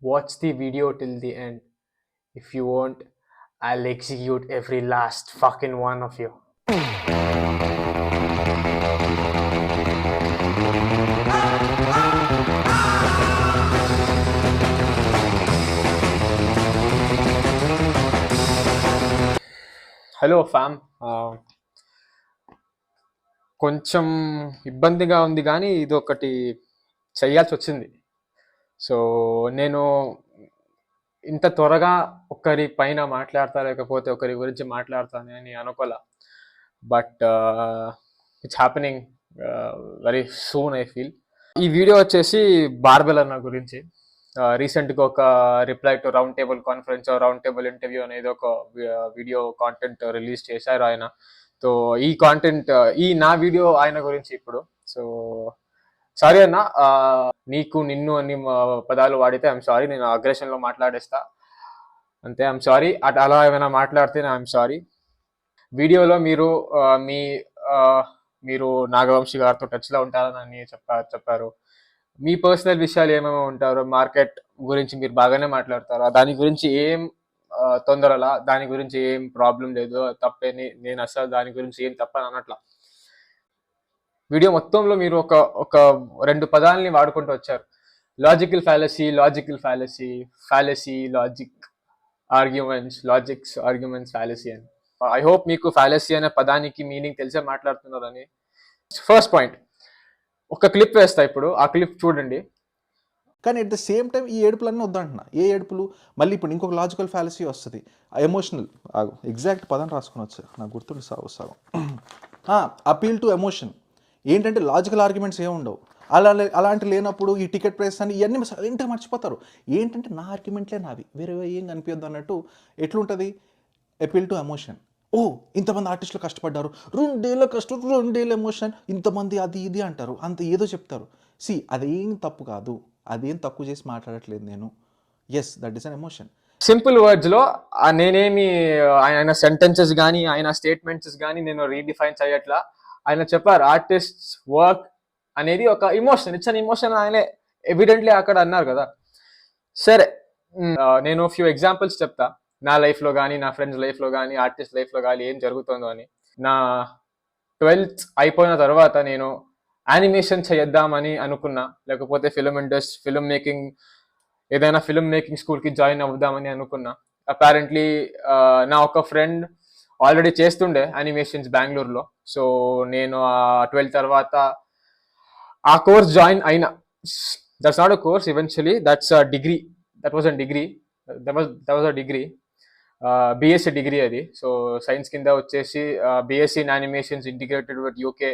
Watch the video till the end. If you won't, I'll execute every last fucking one of you. Hello fam. కొంచెం ఇబ్బందిగా ఉంది కానీ ఇది ఒకటి చెయ్యాల్సి వచ్చింది. సో నేను ఇంత త్వరగా ఒకరి పైన మాట్లాడతా లేకపోతే ఒకరి గురించి మాట్లాడతానని అనుకోలే. But it's happening very soon I feel. ఈ వీడియో వచ్చేసి బార్బెల్ అన్న గురించి. రీసెంట్గా ఒక reply to round table conference, round table interview అనేది ఒక వీడియో కాంటెంట్ రిలీజ్ చేశారు ఆయన. సో ఈ కాంటెంట్, నా వీడియో ఆయన గురించి ఇప్పుడు. సో సారీ అన్న, నీకు నిన్ను అన్ని పదాలు వాడితే ఐఎమ్ సారీ. నేను అగ్రెషన్లో మాట్లాడేస్తా అంతే. I'm sorry. అలా ఏమైనా మాట్లాడితే ఐఎమ్ సారీ. వీడియోలో మీరు నాగవంశీ గారితో టచ్లో ఉంటారని చెప్పారు. మీ పర్సనల్ విషయాలు ఏమేమి ఉంటారో, మార్కెట్ గురించి మీరు బాగానే మాట్లాడతారు. దాని గురించి ఏం తొందరలా, దాని గురించి ఏం ప్రాబ్లం లేదు, తప్పేని నేను అసలు దాని గురించి ఏం తప్పని అనట్లా. వీడియో మొత్తంలో మీరు ఒక 2 పదాలని వాడుకుంటూ వచ్చారు. Logical fallacy, logic arguments, logics arguments, fallacy అని. ఐ హోప్ మీకు ఫ్యాలసీ అనే పదానికి మీనింగ్ తెలిసే మాట్లాడుతున్నారని. ఫస్ట్ పాయింట్, ఒక క్లిప్ వేస్తా ఇప్పుడు, ఆ క్లిప్ చూడండి. కానీ అట్ ద సేమ్ టైం ఈ ఏడుపులన్నీ వద్దంటున్నా. ఏ ఏడుపులు? మళ్ళీ ఇప్పుడు ఇంకొక లాజికల్ ఫ్యాలసీ వస్తుంది, ఎమోషనల్. ఎగ్జాక్ట్ పదం రాసుకుని వచ్చా, నాకు గుర్తుండి సగం. Appeal to emotion. ఏంటంటే లాజికల్ ఆర్గ్యుమెంట్స్ ఏమి ఉండవు. అలాంటి లేనప్పుడు ఈ టికెట్ ప్రైస్ అని ఇవన్నీ సైలెంట్గా మర్చిపోతారు. ఏంటంటే నా ఆర్గ్యుమెంట్లే నావి, వేరే ఏం కనిపించద్దు అన్నట్టు. ఎట్లుంటుంది? Appeal to emotion. ఓ ఇంతమంది ఆర్టిస్టులు కష్టపడ్డారు, 2 ఎమోషన్, ఇంతమంది అది ఇది అంటారు, అంత ఏదో చెప్తారు. అదేం తప్పు కాదు, అదేం తక్కువ చేసి మాట్లాడట్లేదు నేను. Yes, that is an emotion. Simple వర్డ్స్లో నేనేమి ఆయన సెంటెన్సెస్ కానీ ఆయన స్టేట్మెంట్స్ కానీ నేను రీడిఫైన్ చేయట్లా. ఆయన చెప్పారు ఆర్టిస్ట్ వర్క్ అనేది ఒక ఇమోషన్, ఇట్స్ అన్ ఇమోషన్. ఆయనే ఎవిడెంట్లీ అక్కడ అన్నారు కదా. సరే, నేను ఫ్యూ ఎగ్జాంపుల్స్ చెప్తా. నా లైఫ్లో కానీ, నా ఫ్రెండ్స్ లైఫ్లో కానీ, ఆర్టిస్ట్ లైఫ్లో కానీ ఏం జరుగుతుందో అని. నా 12th అయిపోయిన తర్వాత నేను యానిమేషన్ చేద్దామని అనుకున్నా, లేకపోతే ఫిల్మ్ మేకింగ్ ఏదైనా ఫిల్మ్ మేకింగ్ స్కూల్కి జాయిన్ అవుదామని అనుకున్నా. అపారెంట్లీ నా ఒక ఫ్రెండ్ ఆల్రెడీ చేస్తుండే యానిమేషన్స్ బెంగళూరులో. సో నేను 12 తర్వాత ఆ కోర్స్ జాయిన్ అయినా. That's not a course, eventually that's a degree. That was a degree, BSc degree అది. సో సైన్స్ కింద వచ్చేసి BSc in animations integrated with UK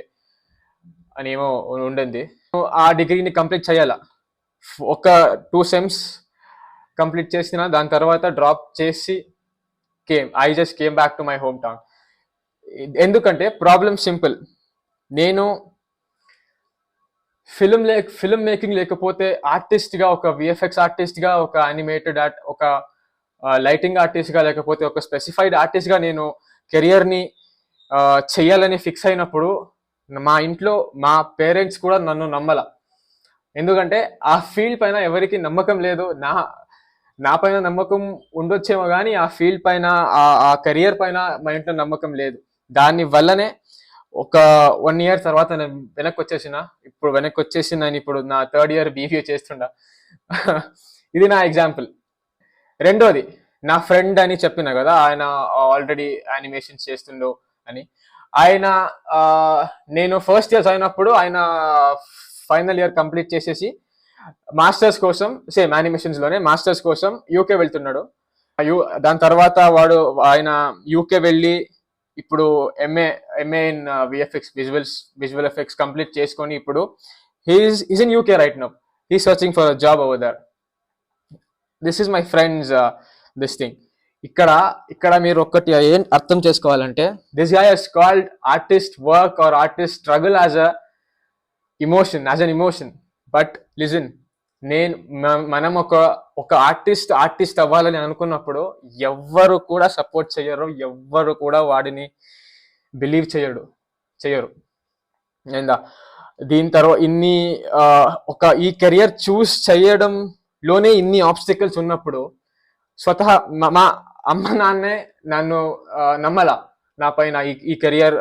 అని ఏమో ఉండింది. ఆ డిగ్రీని కంప్లీట్ చేయాల. ఒక 2 సెమ్స్ కంప్లీట్ చేసిన దాని తర్వాత డ్రాప్ చేసి I just came back to my home town. ఎందుకంటే ప్రాబ్లం సింపుల్. నేను ఫిల్మ్ మేకింగ్ లేకపోతే ఆర్టిస్ట్గా, ఒక విఎఫ్ఎక్స్ ఆర్టిస్ట్గా, ఒక యానిమేటెడ్ ఒక లైటింగ్ ఆర్టిస్ట్గా, లేకపోతే ఒక స్పెసిఫైడ్ ఆర్టిస్ట్గా నేను కెరియర్ని చెయ్యాలని ఫిక్స్ అయినప్పుడు మా ఇంట్లో మా పేరెంట్స్ కూడా నన్ను నమ్మల. ఎందుకంటే ఆ ఫీల్డ్ పైన ఎవరికి నమ్మకం లేదు. నా పైన నమ్మకం ఉండొచ్చేమో కానీ ఆ ఫీల్డ్ పైన, ఆ కెరియర్ పైన మా ఇంట్లో నమ్మకం లేదు. దాని వల్లనే ఒక 1 year తర్వాత నేను వెనక్కి వచ్చేసి నేను ఇప్పుడు నా 3rd year BBA చేస్తుండా. ఇది నా ఎగ్జాంపుల్. రెండోది, నా ఫ్రెండ్ అని చెప్పిన కదా, ఆయన ఆల్రెడీ యానిమేషన్స్ చేస్తుండో అని. ఆయన నేను ఫస్ట్ ఇయర్ అయినప్పుడు ఆయన ఫైనల్ ఇయర్ కంప్లీట్ చేసేసి మాస్టర్స్ కోసం, సేమ్ యానిమేషన్స్ లోనే మాస్టర్స్ కోసం యూకే వెళ్తున్నాడు. దాని తర్వాత ఆయన యూకే వెళ్ళి ఇప్పుడు MA in VFX, visual effects complete చేసుకొని ఇప్పుడు he's in UK right now. He's searching for job over there. This is my friends this thing. ఇక్కడ మీరు ఒక్కటి ఏం అర్థం చేసుకోవాలంటే, this guy has called artist work or artist struggle as an emotion. But listen, మనం ఒక artist అవ్వాలని అనుకున్నప్పుడు ఎవ్వరు కూడా సపోర్ట్ చేయరు, ఎవ్వరు కూడా వాడిని బిలీవ్ చేయరు. ఏందా దీని తర్వాత ఈ కెరియర్ చూస్ చేయడం లోనే ఇన్ని ఆబ్స్టికల్స్ ఉన్నప్పుడు స్వతహా మా అమ్మ నాన్నే నన్ను నమ్మలా నా పైన ఈ కెరియర్,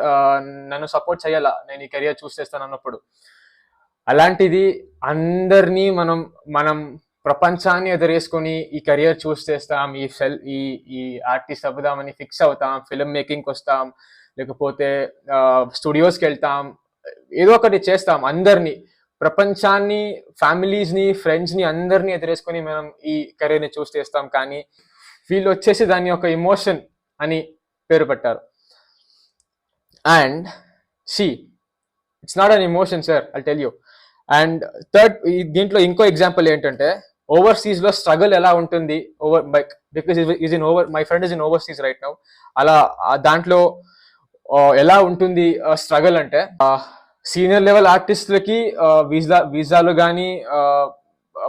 నన్ను సపోర్ట్ చేయాలా నేను ఈ కెరియర్ చూస్ చేస్తాను అన్నప్పుడు. అలాంటిది అందరినీ మనం ప్రపంచాన్ని ఎదురేసుకొని ఈ కెరియర్ చూస్ చేస్తాం, ఈ ఆర్టిస్ట్ అవ్వదామని ఫిక్స్ అవుతాం, ఫిల్మ్ మేకింగ్కి వస్తాం, లేకపోతే స్టూడియోస్కి వెళ్తాం, ఏదో ఒకటి చేస్తాం. అందరినీ, ప్రపంచాన్ని, ఫ్యామిలీస్ని, ఫ్రెండ్స్ని అందరినీ ఎదురేసుకొని మనం ఈ కెరీర్ని చూస్ చేస్తాం. కానీ వీళ్ళు వచ్చేసి దాన్ని ఒక ఎమోషన్ అని పేరు పెట్టారు. And it's not an emotion sir, I'll tell you. And దీంట్లో ఇంకో ఎగ్జాంపుల్ ఏంటంటే, ఓవర్సీస్ లో స్ట్రగుల్ ఎలా ఉంటుంది, because my friend is in overseas right now. అలా దాంట్లో ఎలా ఉంటుంది స్ట్రగుల్ అంటే, సీనియర్ లెవెల్ ఆర్టిస్టులకి వీసాలు కానీ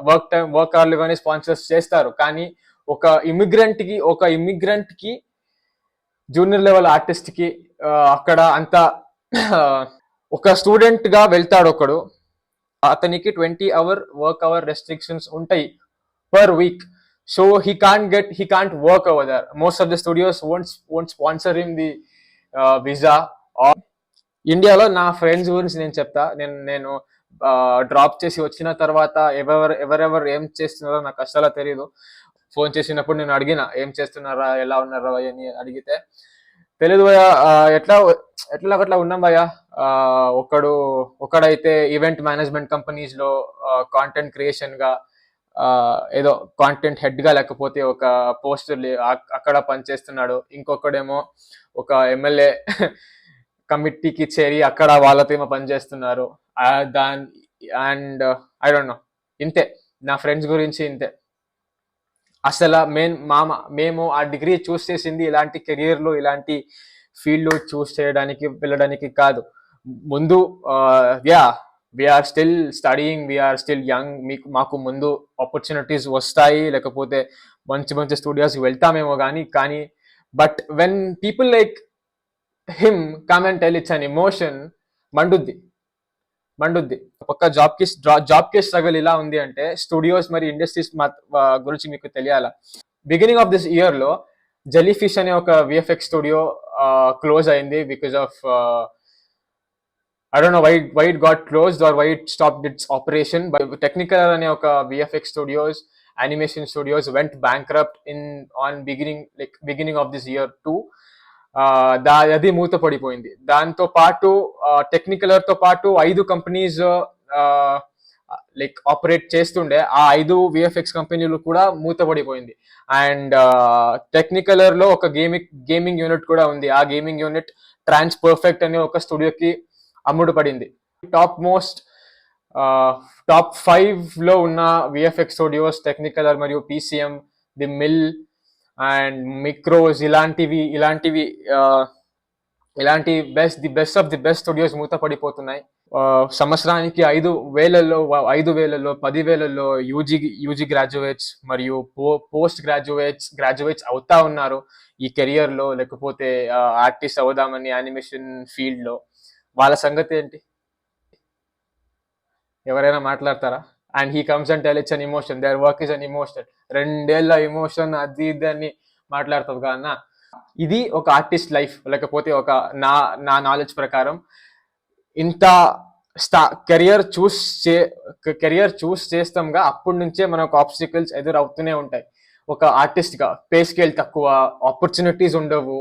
వర్క్ కార్డులు కానీ స్పాన్సర్స్ చేస్తారు. కానీ ఒక ఇమిగ్రెంట్ కి జూనియర్ లెవెల్ ఆర్టిస్ట్ కి అక్కడ అంతా ఒక స్టూడెంట్ గా వెళ్తాడు ఒకడు, అతనికి 20-hour వర్క్ అవర్ రెస్ట్రిక్షన్స్ ఉంటాయి per week. So he can't work over there. Most of the studios won't sponsor him the visa. ఇండియాలో నా ఫ్రెండ్స్ గురించి నేను చెప్తా. నేను డ్రాప్ చేసి వచ్చిన తర్వాత ఎవరెవరు ఏం చేస్తున్నారో నాకు అసలు తెలియదు. ఫోన్ చేసినప్పుడు నేను అడిగిన, ఏం చేస్తున్నారా, ఎలా ఉన్నారా అని అడిగితే, తెలియదు భయ్యా, ఎట్లా ఉన్నాం భయ్యా. ఒకడైతే ఈవెంట్ మేనేజ్మెంట్ కంపెనీస్ లో కాంటెంట్ క్రియేషన్ గా, ఏదో కాంటెంట్ హెడ్ గా లేకపోతే ఒక పోస్టర్ అక్కడ పనిచేస్తున్నాడు. ఇంకొకడేమో ఒక ఎమ్మెల్యే కమిటీకి చేరి అక్కడ వాళ్ళతో ఏమో పనిచేస్తున్నారు. అండ్ ఐ డోంట్ నో, ఇంతే నా ఫ్రెండ్స్ గురించి ఇంతే. అసలు మేము ఆ డిగ్రీ చూస్ చేసింది ఇలాంటి కెరియర్ లో, ఇలాంటి ఫీల్డ్ లో చూస్ చేయడానికి, వెళ్ళడానికి కాదు. ముందు we are still studying, we are still young, మాకు ముందు ఆపర్చునిటీస్ వస్తాయి, లేకపోతే మంచి స్టూడియోస్కి వెళ్తామేమో కానీ but when people like him come and tell it's an emotion, మండుద్ది. ఒక్క జాబ్ కి స్ట్రగుల్ ఇలా ఉంది అంటే, స్టూడియోస్ మరి ఇండస్ట్రీస్ గురించి మీకు తెలియాలా. బిగినింగ్ ఆఫ్ దిస్ ఇయర్ లో జెల్లీ ఫిష్ అనే ఒక విఎఫ్ఎక్స్ స్టూడియో క్లోజ్ అయింది because of I don't know why it got closed or why it stopped its operation. But Technicolor అనే ఒక VFX studios, animation studios went bankrupt on beginning of this year too. అది మూతపడిపోయింది. దాంతో పాటు Technicolor తో పాటు 5 companies operate చేస్తుండే, ఆ 5 VFX కంపెనీలు కూడా మూతపడిపోయింది. అండ్ టెక్నికలర్ లో ఒక గేమింగ్ యూనిట్ కూడా ఉంది. ఆ గేమింగ్ యూనిట్ ట్రాన్స్ పర్ఫెక్ట్ అనే ఒక స్టూడియోకి అమ్ముడు పడింది. టాప్ 5 లో ఉన్న విఎఫ్ఎక్స్ స్టూడియోస్ టెక్నికలర్ మరియు PCM, the Mill and Mikros, ఇలాంటి best of the best studios మూతపడిపోతున్నాయి. సంవత్సరానికి 5,000లో 10,000లో యూజీ గ్రాడ్యుయేట్స్ మరియు పోస్ట్ గ్రాడ్యుయేట్స్ అవుతా ఉన్నారు ఈ కెరియర్ లో, లేకపోతే ఆర్టిస్ట్ అవుదామని యానిమేషన్ ఫీల్డ్ లో. వాళ్ళ సంగతి ఏంటి? ఎవరైనా మాట్లాడతారా? And he comes and tell it's an emotion, their work is an emotion. 2 ఏళ్ల ఎమోషన్, అది ఇది అని మాట్లాడుతుంది కదా. ఇది ఒక ఆర్టిస్ట్ లైఫ్, లేకపోతే ఒక నా నాలెడ్జ్ ప్రకారం ఇంత కెరియర్ చూస్ చేస్తాంగా, అప్పటి నుంచే మనకు ఆబ్స్టికల్స్ ఎదురవుతూనే ఉంటాయి. ఒక ఆర్టిస్ట్ గా పే స్కేల్ తక్కువ, ఆపర్చునిటీస్ ఉండవు,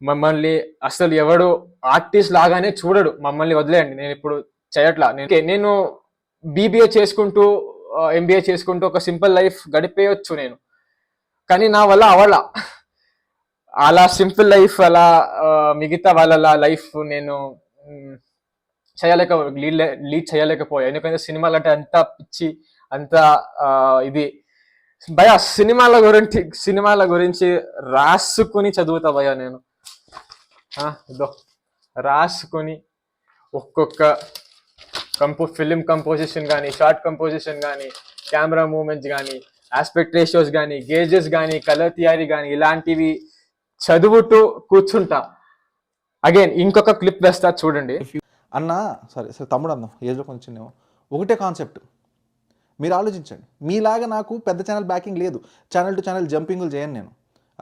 మమ్మల్ని అసలు ఎవడు ఆర్టిస్ట్ లాగానే చూడడు. మమ్మల్ని వదిలేయండి, నేను ఇప్పుడు చేయట్లా. నేను బీబీఏ చేసుకుంటూ ఎంబీఏ చేసుకుంటూ ఒక సింపుల్ లైఫ్ గడిపేయచ్చు నేను, కానీ నా వల్ల అవలా. అలా సింపుల్ లైఫ్, అలా మిగతా వాళ్ళ లైఫ్ నేను లీడ్ చేయలేకపోయా. ఎందుకంటే సినిమాలు అంటే అంత పిచ్చి, అంత ఇది భయ. సినిమాల గురించి రాసుకుని చదువుతా భయ నేను. రాసుకొని ఒక్కొక్క ఫిలిం కంపోజిషన్ కానీ, షార్ట్ కంపోజిషన్ కానీ, కెమెరా మూవ్మెంట్స్ కానీ, ఆస్పెక్ట్ రేషియోస్ కానీ, గేజెస్ కానీ, కలర్ థియరీ కానీ, ఇలాంటివి చదువుతూ కూర్చుంటా. అగైన్ ఇంకొక క్లిప్ వేస్తా చూడండి. అన్న సరే తమ్ముడు అన్నాం, ఏజ్లో కొంచెం ఒకటే కాన్సెప్ట్. మీరు ఆలోచించండి. మీలాగా నాకు పెద్ద ఛానల్ బ్యాకింగ్ లేదు. ఛానల్ టు ఛానల్ జంపింగ్లు చేయను నేను.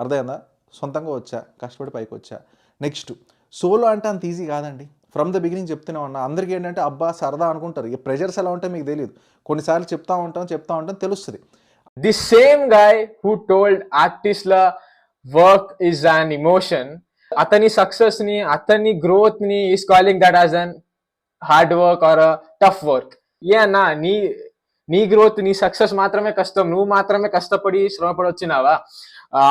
అర్థమైందా? సొంతంగా వచ్చా, కష్టపడి పైకి వచ్చా. నెక్స్ట్ సోలో అంటే అంత ఈజీ కాదండి. ఫ్రమ్ ద బిగినింగ్ చెప్తూనే ఉన్నా. అందరికీ ఏంటంటే అబ్బా సరదా అనుకుంటారు. ఈ ప్రెషర్స్ ఎలా ఉంటాయో మీకు తెలియదు. కొన్నిసార్లు చెప్తా ఉంటాం తెలుస్తుంది. The same guy who told ఆర్టిస్ట్ల వర్క్ ఈజ్ అన్ ఎమోషన్, అతని సక్సెస్ ని, అతని గ్రోత్ ని is calling that as an hard work or tough work. ఏ అన్నా, నీ గ్రోత్, నీ సక్సెస్ మాత్రమే కష్టం, నువ్వు మాత్రమే కష్టపడి శ్రమపడి వచ్చినావా?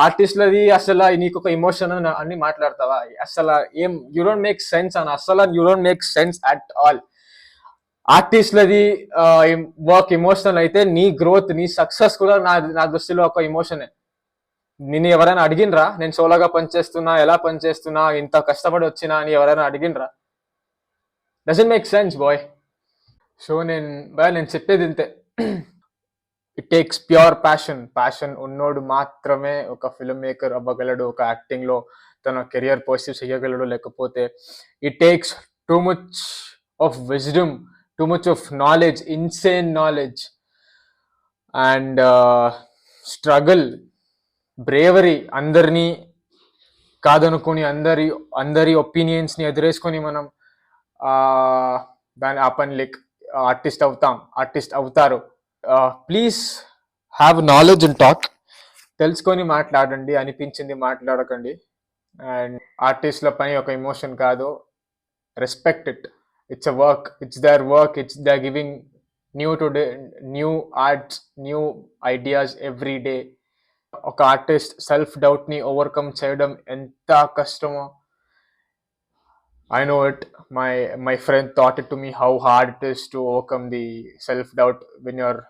ఆర్టిస్ట్లది అసలు నీకు ఒక ఎమోషన్ అని మాట్లాడతావా? అసలు ఏం, యూ డోంట్ మేక్ సెన్స్ అన్న, అసలు you don't make sense at all. ఆర్టిస్ట్లది వర్క్ ఎమోషనల్ అయితే, నీ గ్రోత్, నీ సక్సెస్ కూడా నా దృష్టిలో ఒక ఎమోషనే. నిన్ను ఎవరైనా అడిగినరా నేను సోలోగా పనిచేస్తున్నా, ఎలా పనిచేస్తున్నా, ఇంత కష్టపడి వచ్చినా అని ఎవరైనా అడిగినరా? Doesn't make sense boy. So నేను చెప్పేది ఇంతే. ఇట్ టేక్స్ ప్యూర్ ప్యాషన్ ఉన్నోడు మాత్రమే ఒక ఫిల్మ్ మేకర్ అవ్వగలడు, ఒక యాక్టింగ్ లో తన కెరియర్ పర్సీవ్ చేయగలడు. లేకపోతే it takes too much of wisdom, too much of knowledge, insane knowledge and struggle, bravery. అందరినీ కాదనుకుని, అందరి ఒపీనియన్స్ ని ఎదురేసుకొని మనం దాని ఆ పని లైక్ ఆర్టిస్ట్ అవుతారు. Please have knowledge and talk. తెలుసుకొని మాట్లాడండి, అనిపించింది మాట్లాడకండి. అండ్ ఆర్టిస్ట్ల పని ఒక ఎమోషన్ కాదు. Respect it. It's a work, it's their work, it's they giving new arts, new ideas every day. ఒక ఆర్టిస్ట్ సెల్ఫ్ డౌట్ ని ఓవర్కమ్ చేయడం ఎంత కష్టమో I know it. My friend taught it to me how hard it is to overcome the self-doubt when you're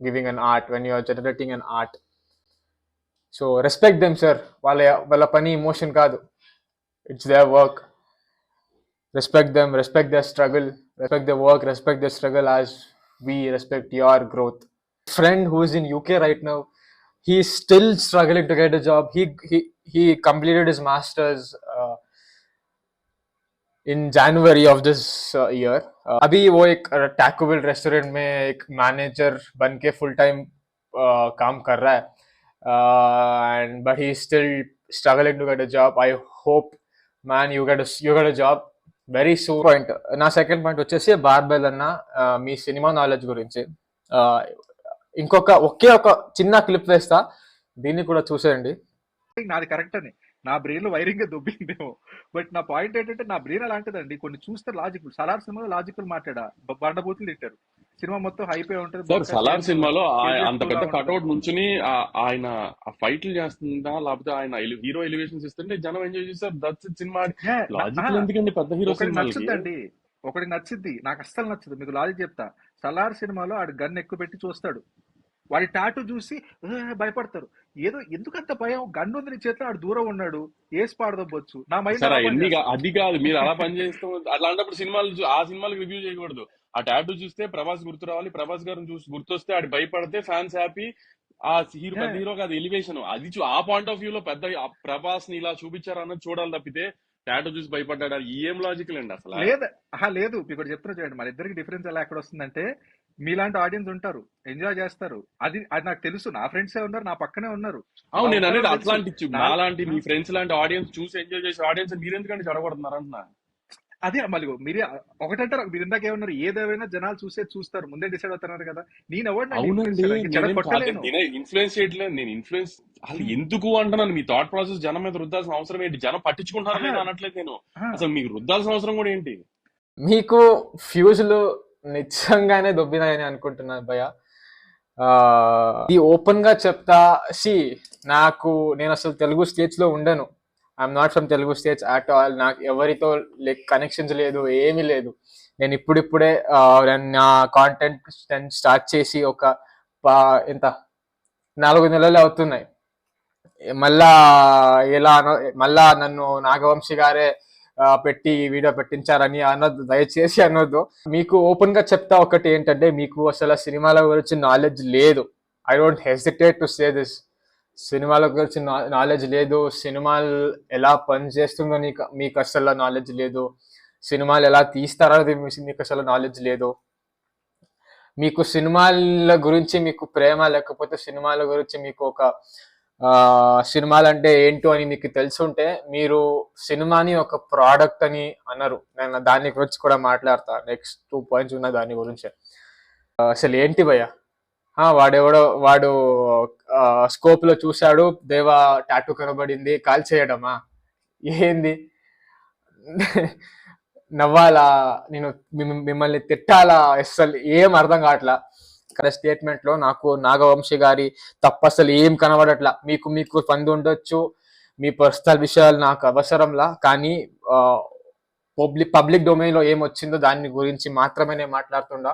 giving an art, when you're generating an art. So respect them, sir. వాళ్ళ పని emotion కాదు. It's their work. Respect them, respect their struggle, respect their work, respect their struggle as we respect your growth. Friend who is in UK right now, he's still struggling to get a job. He completed his masters in January of this year. अभी वो एक taco bill restaurant में एक manager बन के full time काम कर रहा है, and but he is still struggling to get a job. I hope man you get a job very soon. Point నా సెకండ్ పాయింట్ వచ్చేసి బార్బెల్ అన్న మీ సినిమా నాలెడ్జ్ గురించి. ఒకే ఒక చిన్న క్లిప్ వేస్తా, దీన్ని కూడా చూసేయండి. నాది కరెక్ట్ అని నా బ్రెయిన్ లో వైరింగ్ దొబ్బిందేమో. బట్ నా పాయింట్ ఏంటంటే నా బ్రెయిన్ అలాంటిదండి. కొన్ని చూస్తే లాజికల్, సలార్ సినిమాలో లాజికల్ మాట్లాడా, బండబూతులు తిట్టారు. సినిమా మొత్తం హైపోయి ఉంటుంది. సార్ సలార్ సినిమాలో అంత పెద్ద కట్అవుట్ నుంచుని ఆయన ఫైట్లు చేస్తుందా, లేకపోతే ఆయన హీరో ఎలివేషన్స్ ఇస్తుంటే జనం ఎంజాయ్ చేస్తారు. That's cinema logical. ఎందుకండి పెద్ద హీరో నచ్చుద్దండి, ఒకటి నచ్చుద్ది, నాకు అస్సలు నచ్చదు. మీకు లాజిక్ చెప్తా. సలార్ సినిమాలో ఆడు గన్ ఎక్కువ పెట్టి చూస్తాడు, వాడి టాటూ చూసి భయపడతారు. ఏదో ఎందుకంత భయం, గన్ను ఉంది నీ చేతిలో, ఆడు దూరం ఉన్నాడు, ఏసి పాడదొబ్బొచ్చు. నా మైండ్ అది కాదు, మీరు అలా పని చేస్తాం. అలాంటప్పుడు ఆ సినిమాలకు రివ్యూ చేయకూడదు. ఆ టాటూ చూస్తే ప్రభాస్ గుర్తు రావాలి, ప్రభాస్ గారిని చూసి గుర్తొస్తే ఆడు భయపడితే ఫ్యాన్స్ హ్యాపీ. ఆ హీరో పెద్ద హీరో కాదు, ఎలివేషన్ అది. ఆ పాయింట్ ఆఫ్ వ్యూ లో పెద్ద ప్రభాస్ ని ఇలా చూపించారు అన్నది చూడాలి తప్పితే టాటూ చూసి భయపడ్డా ఏం లాజికల్ అండి అసలు. లేదు మీకు చెప్తున్నా చూడండి, మన ఇద్దరికి డిఫరెన్స్ ఎలా ఎక్కడ వస్తుందంటే, మీలాంటి ఆడియన్స్ ఉంటారు, ఎంజాయ్ చేస్తారు. అది నాకు తెలుసు. నా ఫ్రెండ్స్ ఉన్నారు, నా పక్కనే ఉన్నారు. అవును, నేను అనేది అట్లాంటి నాలాంటి మీ ఫ్రెండ్స్ లాంటి ఆడియన్స్ చూసి ఎంజాయ్ చేసే ఆడియన్స్ మీరు ఎందుకంటే చెడగొడుతున్నారు అంటున్నా. అదే మళ్ళీ మీరే ఒకటంటారు, మీరు ఇందాక ఏమన్నారు, ఏదేమైనా జనాలు చూస్తారు, ముందే డిసైడ్ అవుతున్నారు కదా. ఇన్ఫ్లుయెన్స్ చేయట్లేదు నేను. ఇన్ఫ్లుయెన్స్ అసలు ఎందుకు అంటున్నాను. మీ థాట్ ప్రాసెస్ జనం మీద రుద్దాల్సిన అవసరం ఏంటి? జనం పట్టించుకుంటారు నేను అనట్లేదు నేను. అసలు మీకు రుద్దాల్సిన అవసరం కూడా ఏంటి? మీకు ఫ్యూజులు నిజంగానే దొబ్బినాయని అనుకుంటున్నాను భయ్య. ఇది ఓపెన్ గా చెప్తా. నేను అసలు తెలుగు స్టేట్స్ లో ఉండను. I'm not from Telugu states at all. నాకు ఎవరితో కనెక్షన్స్ లేదు, ఏమీ లేదు. నేను ఇప్పుడిప్పుడే నా కాంటెంట్ స్టార్ట్ చేసి ఒక 4 నెలలు అవుతున్నాయి. మళ్ళా నన్ను నాగవంశీ గారే పెట్టి వీడియో పెట్టించారని అనొద్దు, దయచేసి అనొద్దు. మీకు ఓపెన్ గా చెప్తా ఒకటి ఏంటంటే, మీకు అసలు సినిమాల గురించి నాలెడ్జ్ లేదు. I don't hesitate to say this. సినిమాల గురించి నాలెడ్జ్ లేదు, సినిమాలు ఎలా పనిచేస్తుందో మీకు అసలు నాలెడ్జ్ లేదు, సినిమాలు ఎలా తీస్తారో మీకు అసలు నాలెడ్జ్ లేదు. మీకు సినిమాల గురించి మీకు ప్రేమ, లేకపోతే సినిమాల గురించి మీకు ఒక సినిమాలు అంటే ఏంటో అని మీకు తెలుసుంటే మీరు సినిమాని ఒక ప్రోడక్ట్ అని అనరు. నేను దాని గురించి కూడా మాట్లాడతా. నెక్స్ట్ 2 పాయింట్స్ ఉన్న దాని గురించి. అసలు ఏంటి భయ్య, వాడు స్కోప్ లో చూశాడు, దేవా టాటూ కనబడింది, కాల్ చేయడమా ఏంది? నవ్వాలా, నేను మిమ్మల్ని తిట్టాలా, అసలు ఏం అర్థం కావట్లా. స్టేట్మెంట్ లో నాకు నాగవంశీ గారి తప్ప అసలు ఏం కనబడట్లా. మీకు పని ఉండొచ్చు, మీ పర్సనల్ విషయాలు నాకు అవసరంలా, కానీ పబ్లిక్ డొమైన్ లో ఏం వచ్చిందో దాని గురించి మాత్రమే నేను మాట్లాడుతుండా.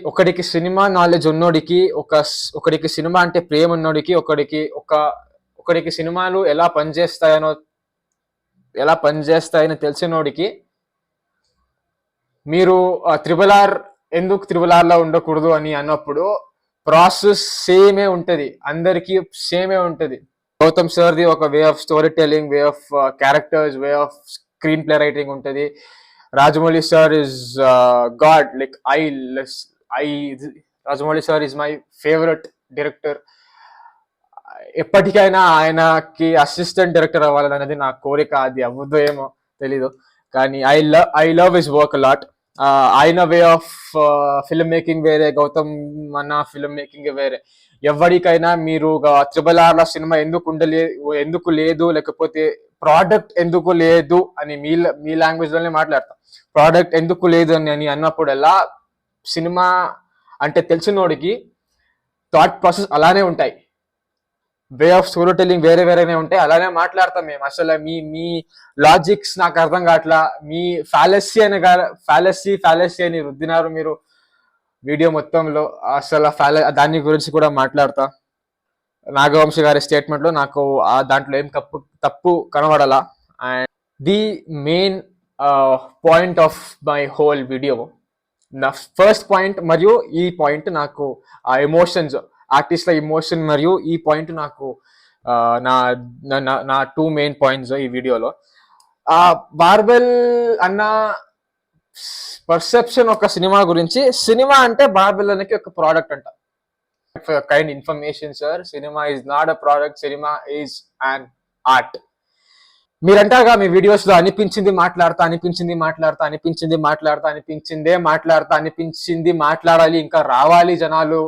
ఒకడికి సినిమా నాలెడ్జ్ ఉన్నోడికి, ఒకడికి సినిమా అంటే ప్రేమ ఉన్నోడికి, ఒకడికి సినిమాలు ఎలా పనిచేస్తాయని తెలిసినోడికి, మీరు RRR ఎందుకు RRR లో ఉండకూడదు అని అన్నప్పుడు ప్రాసెస్ సేమే ఉంటది, అందరికి సేమే ఉంటది. గౌతమ్ సార్ది ఒక way of story telling, way of characters, way off screen play writing ఉంటది. Rajamouli sir is God. Like Rajamouli sir is my favorite director. ఎప్పటికైనా ఆయనకి అసిస్టెంట్ డైరెక్టర్ అవ్వాలని అనేది నా కోరిక. అది అవ్వదో ఏమో తెలీదు, కానీ I love his work lot. ఆయన వే ఆఫ్ ఫిల్మ్ మేకింగ్ వేరే, గౌతమ్ అన్న ఫిల్మ్ మేకింగ్ వేరే. ఎవరికైనా మీరు RRR సినిమా ఎందుకు లేదు, లేకపోతే ప్రోడక్ట్ ఎందుకు లేదు అని మీ లాంగ్వేజ్ లోనే మాట్లాడతాం. ప్రోడక్ట్ ఎందుకు లేదు అని అన్నప్పుడల్లా సినిమా అంటే తెలిసినోడికి థాట్ ప్రాసెస్ అలానే ఉంటాయి, వే ఆఫ్ స్టోరీ టెల్లింగ్ వేరేనే ఉంటాయి. అలానే మాట్లాడతాం మేము. అసలు మీ లాజిక్స్ నాకు అర్థం కావట్లా. మీ ఫ్యాలసీ అని రుద్దినారు మీరు వీడియో మొత్తంలో. అసలు దాని గురించి కూడా మాట్లాడతా. నాగవంశీ గారి స్టేట్మెంట్ లో నాకు దాంట్లో ఏం తప్పు కనబడాల. And the main point of my whole video, నా ఫస్ట్ పాయింట్ మరియు ఈ పాయింట్ నాకు ఆ ఎమోషన్స్, ఆర్టిస్ట్ల ఎమోషన్ మరియు ఈ పాయింట్ నాకు నా 2 మెయిన్ పాయింట్స్ ఈ వీడియోలో. బార్బెల్ అన్న పర్సెప్షన్ ఒక సినిమా గురించి, సినిమా అంటే బార్బెల్ అనేది ఒక ప్రోడక్ట్ అంట. For your kind information, sir, cinema is not a product, cinema is an art. మీరంటారుగా మీ వీడియోస్ లో అనిపించింది మాట్లాడాలి, ఇంకా రావాలి జనాలు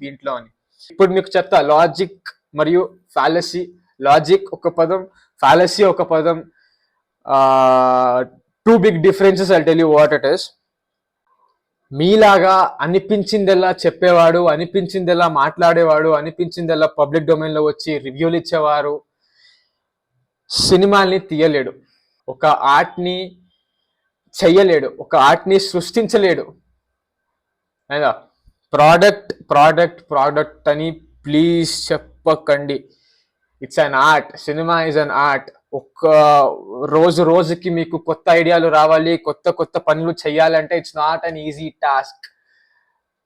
దీంట్లో అని. ఇప్పుడు మీకు చెప్తా, లాజిక్ మరియు ఫాలసీ. లాజిక్ ఒక పదం, ఫాలసీ ఒక పదం. 2 big differences. I'll tell you what it is. మీలాగా అనిపించిందెల్లా చెప్పేవాడు, అనిపించిందెల్లా మాట్లాడేవాడు, అనిపించిందెల్లా పబ్లిక్ డొమైన్ లో వచ్చి రివ్యూలు ఇచ్చేవారు సినిమాల్ని తీయలేడు, ఒక ఆర్ట్ ని చెయ్యలేడు, ఒక ఆర్ట్ ని సృష్టించలేడు. అయినా ప్రోడక్ట్ అని ప్లీజ్ చెప్పకండి. It's an art. Cinema is an art. ఒక్క రోజుకి మీకు కొత్త ఐడియాలు రావాలి, కొత్త పనులు చెయ్యాలంటే it's not an easy task.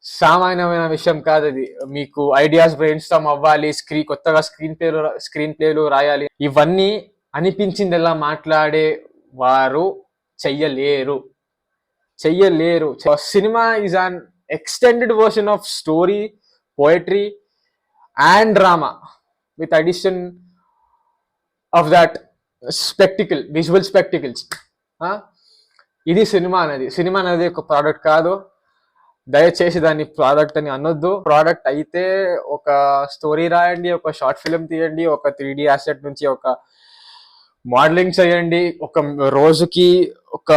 సామాన్యమైన విషయం కాదు అది. మీకు ఐడియాస్ బ్రెయిన్ స్టార్మ్ అవ్వాలి, కొత్తగా స్క్రీన్ ప్లేలు రాయాలి. ఇవన్నీ అనిపించిందెలా మాట్లాడే వారు చెయ్యలేరు. Cinema is an extended version of story, poetry and drama with addition of that spectacle, visual spectacles. ఇది సినిమా అనేది ఒక ప్రోడక్ట్ కాదు. దయచేసి దాన్ని ప్రోడక్ట్ అని అనొద్దు. ప్రోడక్ట్ అయితే ఒక స్టోరీ రాయండి, ఒక షార్ట్ ఫిల్మ్ తీయండి, ఒక 3D అసెట్ నుంచి ఒక మోడలింగ్ చేయండి, ఒక రోజుకి ఒక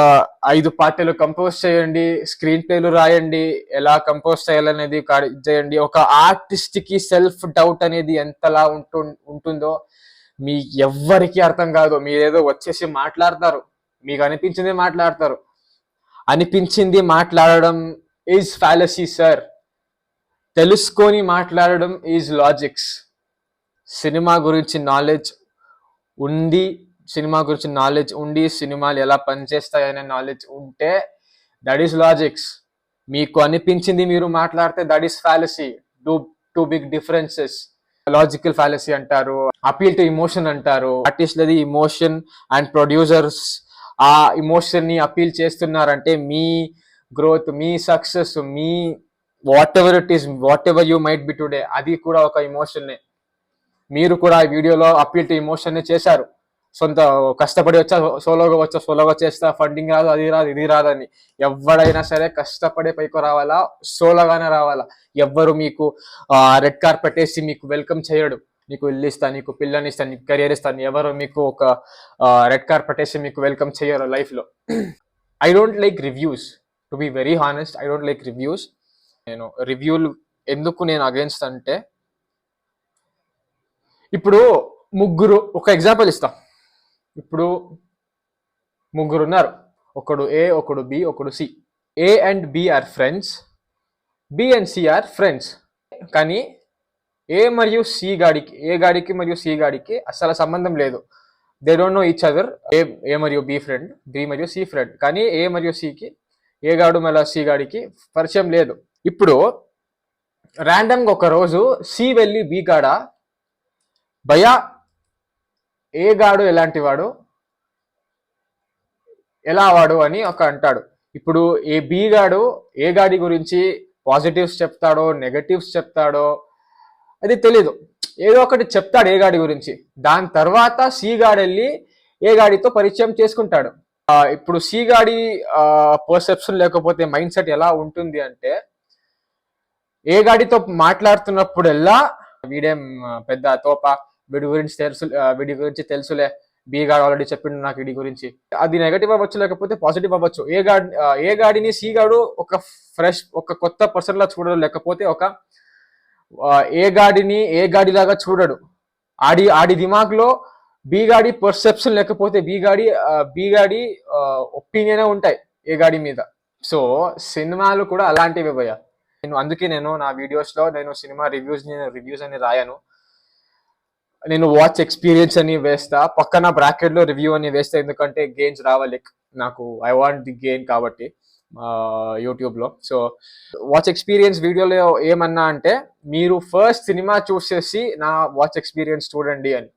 5 పాటలు కంపోజ్ చేయండి, స్క్రీన్ ప్లేలు రాయండి, ఎలా కంపోజ్ చేయాలనేది చేయండి. ఒక ఆర్టిస్ట్ కి సెల్ఫ్ డౌట్ అనేది ఎంతలా ఉంటుందో మీ ఎవ్వరికి అర్థం కాదు. మీరేదో వచ్చేసి మాట్లాడతారు, మీకు అనిపించింది మాట్లాడతారు. అనిపించింది మాట్లాడడం ఈజ్ ఫ్యాలసీ సార్. తెలుసుకొని మాట్లాడడం ఈజ్ లాజిక్స్. సినిమా గురించి నాలెడ్జ్ ఉండి, సినిమాలు ఎలా పనిచేస్తాయనే నాలెడ్జ్ ఉంటే దట్ ఈస్ లాజిక్స్. మీకు అనిపించింది మీరు మాట్లాడితే that is fallacy. Two big differences. Logical fallacy అంటారు, అపీల్ టు ఇమోషన్ అంటారు. ఆర్టిస్ట్లది ఇమోషన్ అండ్ ప్రొడ్యూసర్స్ ఆ ఇమోషన్ ని అపీల్ చేస్తున్నారంటే గ్రోత్, మీ సక్సెస్, మీ whatever it is, whatever you might be today, అది కూడా ఒక ఎమోషన్నే. మీరు కూడా ఈ వీడియోలో అప్పీల్ టు ఎమోషన్ చేశారు. సొంత కష్టపడి సోలోగా చేస్తా, ఫండింగ్ రాదు, అది రాదు, ఇది రాదని. ఎవడైనా సరే కష్టపడే పైకి రావాలా, సోలోగానే రావాలా. ఎవ్వరు మీకు రెడ్ కార్పెట్ వేసి మీకు వెల్కమ్ చేయడు. నీకు ఇల్లు ఇస్తాను, నీకు పిల్లని ఇస్తాను, నీకు కెరియర్ ఇస్తాను, ఎవరు మీకు ఒక రెడ్ కార్పెట్ వేసి మీకు వెల్కమ్ చేయరు లైఫ్లో. I don't like reviews, to be very honest. I don't like reviews. నేను రివ్యూలు ఎందుకు నేను అగేన్స్ట్ అంటే, ఇప్పుడు ముగ్గురు, ఒక ఎగ్జాంపుల్ ఇస్తా. ఇప్పుడు ముగ్గురు ఉన్నారు, ఒకడు ఏ, ఒకడు బి, ఒకడు C. A and B are friends, B and C are friends. కానీ ఏ మరియు సి గాడికి, ఏ గాడికి మరియు సి గాడికి అసలు సంబంధం లేదు. They don't know each other. A మరియు బి ఫ్రెండ్, బి మరియు సి ఫ్రెండ్. కానీ ఏ మరియు సికి, ఏ గాడు మళ్ళీ సి గాడికి పరిచయం లేదు. ఇప్పుడు ర్యాండమ్గా ఒక రోజు సి వెళ్ళి బి గాడ, భయా ఏ గాడు ఎలాంటి వాడు, ఎలా వాడు అని ఒక అంటాడు. ఇప్పుడు ఏ బి గాడు ఏ గాడి గురించి పాజిటివ్స్ చెప్తాడో నెగటివ్స్ చెప్తాడో అది తెలీదు. ఏదో ఒకటి చెప్తాడు ఏ గాడి గురించి. దాని తర్వాత సి గాడు వెళ్ళి ఏ గాడితో పరిచయం చేసుకుంటాడు. ఇప్పుడు సి గాడి పర్సెప్షన్ లేకపోతే మైండ్ సెట్ ఎలా ఉంటుంది అంటే, ఏ గాడితో మాట్లాడుతున్నప్పుడల్లా వీడేం పెద్ద తోప, వీడి గురించి తెలుసులే, బి గాడు ఆల్రెడీ చెప్పిండు నాకు వీడి గురించి. అది నెగటివ్ అవ్వచ్చు, లేకపోతే పాజిటివ్ అవ్వచ్చు. ఏ గాడిని సి గాడు ఒక ఫ్రెష్, ఒక కొత్త పర్సన్ లా చూడడు, లేకపోతే ఒక ఏ గాడిని ఏ గాడిలాగా చూడడు. ఆడి దిమాగ్లో బి గాడి పర్సెప్షన్ లేకపోతే బి గాడి ఒపీనియనే ఉంటాయి ఏ గాడి మీద. సో సినిమాలు కూడా అలాంటివి భయ్యా. అందుకే నేను నా వీడియోస్లో నేను సినిమా రివ్యూస్ అని రాయను. నేను వాచ్ ఎక్స్పీరియన్స్ అని వేస్తా, పక్కన బ్రాకెట్లో రివ్యూ అని వేస్తా. ఎందుకంటే గెయిన్స్ రావాలి నాకు, ఐ వాంట్ ది గెయిన్ కాబట్టి యూట్యూబ్లో. సో వాచ్ ఎక్స్పీరియన్స్ వీడియోలో ఏమన్నా అంటే, మీరు ఫస్ట్ సినిమా చూసేసి నా వాచ్ ఎక్స్పీరియన్స్ చూడండి అని.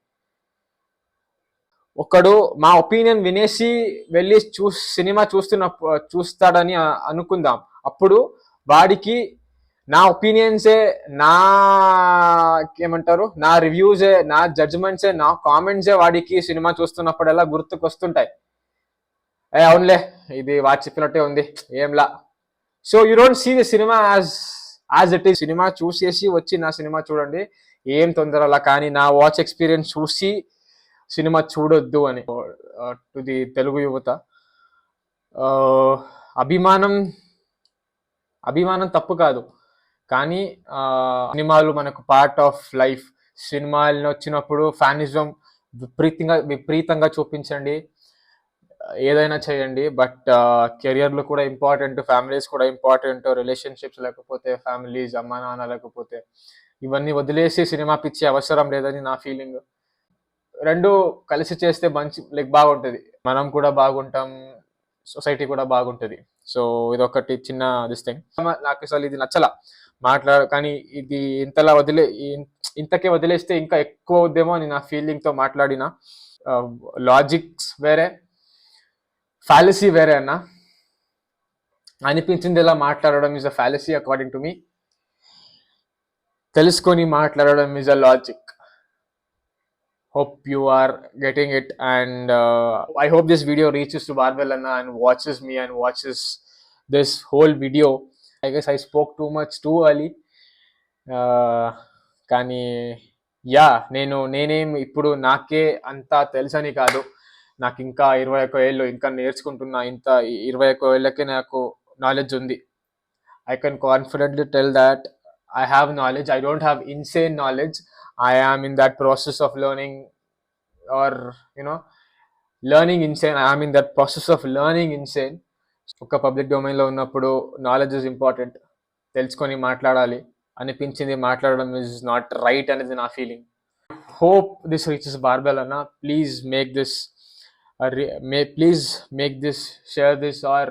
ఒకడు మా ఒపీనియన్ వినేసి వెళ్ళి సినిమా చూస్తాడని అనుకుందాం. అప్పుడు వాడికి నా ఒపీనియన్సే, నా ఏమంటారు, నా రివ్యూసే, నా జడ్జ్మెంట్సే, నా కామెంట్సే వాడికి సినిమా చూస్తున్నప్పుడల్లా గుర్తుకొస్తుంటాయి. అవునులే ఇది వాడు చెప్పినట్టే ఉంది ఏంలా. So you don't see the cinema as it is. Cinema చూసేసి వచ్చి నా సినిమా చూడండి, ఏం తొందరలా. కానీ నా వాచ్ ఎక్స్పీరియన్స్ చూసి సినిమా చూడొద్దు అని. టు ది తెలుగు యువత, అభిమానం తప్పు కాదు, కానీ సినిమాలు మనకు పార్ట్ ఆఫ్ లైఫ్. సినిమాలు వచ్చినప్పుడు ఫ్యానిజం విపరీతంగా చూపించండి, ఏదైనా చేయండి. బట్ కెరియర్లు కూడా ఇంపార్టెంట్, ఫ్యామిలీస్ కూడా ఇంపార్టెంట్. రిలేషన్షిప్స్ లేకపోతే, ఫ్యామిలీస్, అమ్మా నాన్న లేకపోతే, ఇవన్నీ వదిలేసి సినిమా పిచ్చి అవసరం లేదని నా ఫీలింగ్. రెండు కలిసి చేస్తే మంచి బాగుంటుంది. మనం కూడా బాగుంటాం, సొసైటీ కూడా బాగుంటుంది. సో ఇదొకటి చిన్న థింగ్. నాకు అసలు ఇది నచ్చలా కానీ ఇది ఇంతకే వదిలేస్తే ఇంకా ఎక్కువ అవుద్దేమో అని నా ఫీలింగ్తో మాట్లాడిన. లాజిక్స్ వేరే, ఫ్యాలసీ వేరే అన్న. అనిపించింది ఎలా మాట్లాడడం is a fallacy according to me. తెలుసుకొని మాట్లాడడం is a logic. Hope you are getting it, and I hope this video reaches to Barbell Anna and watches me and watches this whole video. I guess I spoke too much too early. కానీ నేనేం ఇప్పుడు నాకే అంతా తెలుసని కాదు. నాకు ఇంకా 21 ఏళ్ళు ఇంకా నేర్చుకుంటున్నా. 21 ఏళ్ళకే నాకు నాలెడ్జ్ ఉంది. I can confidently tell that I have knowledge. I don't have insane knowledge. I am in that process of learning, or learning insane. I am in that process of learning insane. ఒక public డొమైన్లో ఉన్నప్పుడు knowledge is important. తెలుసుకొని మాట్లాడాలి. అనిపించింది మాట్లాడడం is not right అనేది నా feeling. Hope this reaches Barbell Anna. Please make this share this, or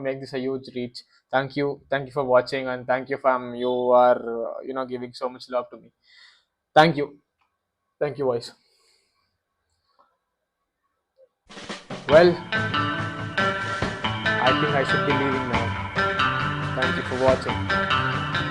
make this a huge reach. Thank you for watching, and thank you fam, you are giving so much love to me. Thank you boys. Well, I think I should be leaving now. Thank you for watching.